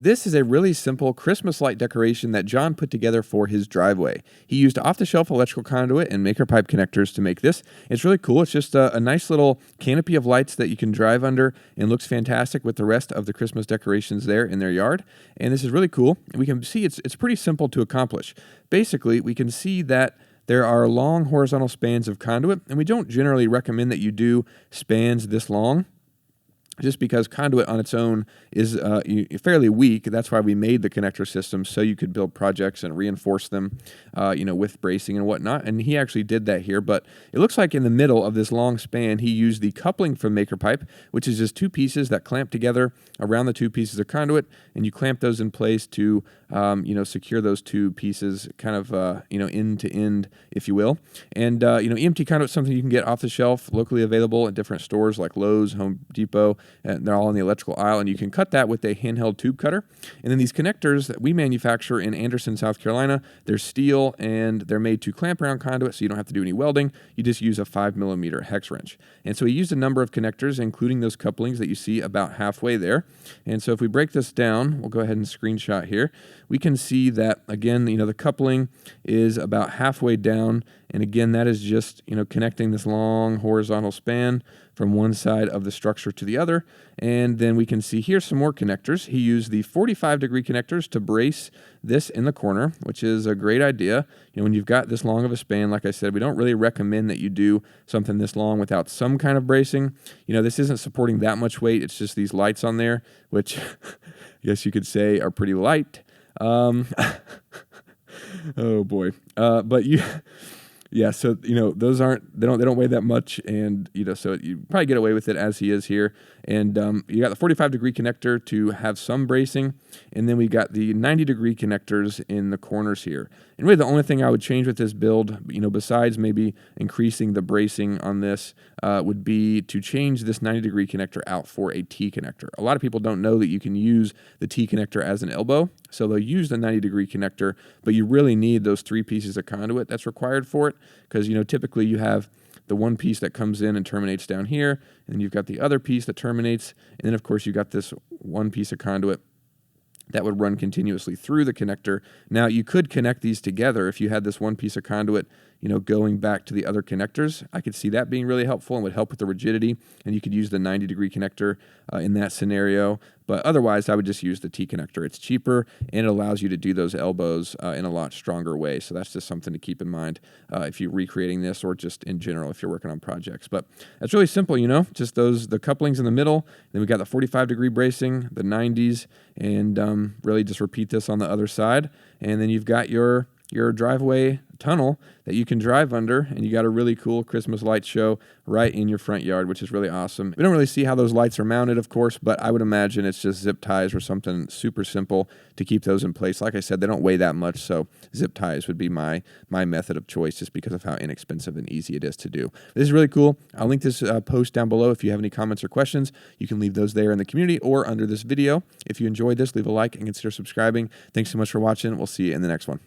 This is a really simple Christmas light decoration that John put together for his driveway. He used off-the-shelf electrical conduit and maker pipe connectors to make this. It's really cool. It's just a nice little canopy of lights that you can drive under and looks fantastic with the rest of the Christmas decorations there in their yard. And this is really cool. We can see it's pretty simple to accomplish. Basically, we can see that there are long horizontal spans of conduit, and we don't generally recommend that you do spans this long, just because conduit on its own is fairly weak. That's why we made the connector system, so you could build projects and reinforce them, with bracing and whatnot. And he actually did that here, but it looks like in the middle of this long span, he used the coupling from Maker Pipe, which is just two pieces that clamp together around the two pieces of conduit, and you clamp those in place to, secure those two pieces kind of, end to end, if you will. And, EMT conduit is something you can get off the shelf, locally available at different stores like Lowe's, Home Depot, and they're all in the electrical aisle, and you can cut that with a handheld tube cutter. And then these connectors that we manufacture in Anderson, South Carolina, they're steel and they're made to clamp around conduit, so you don't have to do any welding. You just use a 5mm hex wrench. And so we used a number of connectors, including those couplings that you see about halfway there. And so if we break this down, we'll go ahead and screenshot here. We can see that, again, the coupling is about halfway down. And again, that is just, connecting this long horizontal span from one side of the structure to the other. And then we can see here some more connectors. He used the 45-degree connectors to brace this in the corner, which is a great idea. When you've got this long of a span, like I said, we don't really recommend that you do something this long without some kind of bracing. This isn't supporting that much weight. It's just these lights on there, which I guess you could say are pretty light. Oh boy. But you... Yeah, so those they don't weigh that much, and so you probably get away with it as he is here. And you got the 45-degree connector to have some bracing, and then we got the 90-degree connectors in the corners here. And really, the only thing I would change with this build, besides maybe increasing the bracing on this, would be to change this 90-degree connector out for a T connector. A lot of people don't know that you can use the T connector as an elbow, so they'll use the 90-degree connector, but you really need those three pieces of conduit that's required for it, because typically you have the one piece that comes in and terminates down here, and then you've got the other piece that terminates, and then of course you've got this one piece of conduit that would run continuously through the connector. Now, you could connect these together if you had this one piece of conduit, going back to the other connectors. I could see that being really helpful and would help with the rigidity, and you could use the 90-degree connector in that scenario. But otherwise, I would just use the T connector. It's cheaper, and it allows you to do those elbows in a lot stronger way. So that's just something to keep in mind if you're recreating this, or just in general if you're working on projects. But that's really simple, just the couplings in the middle. Then we got the 45-degree bracing, the 90s, and really just repeat this on the other side. And then you've got your driveway tunnel that you can drive under, and you got a really cool Christmas light show right in your front yard, which is really awesome. We don't really see how those lights are mounted, of course, but I would imagine it's just zip ties or something super simple to keep those in place. Like I said, they don't weigh that much, so zip ties would be my method of choice, just because of how inexpensive and easy it is to do. This is really cool. I'll link this post down below. If you have any comments or questions, you can leave those there in the community or under this video. If you enjoyed this, leave a like and consider subscribing. Thanks so much for watching. We'll see you in the next one.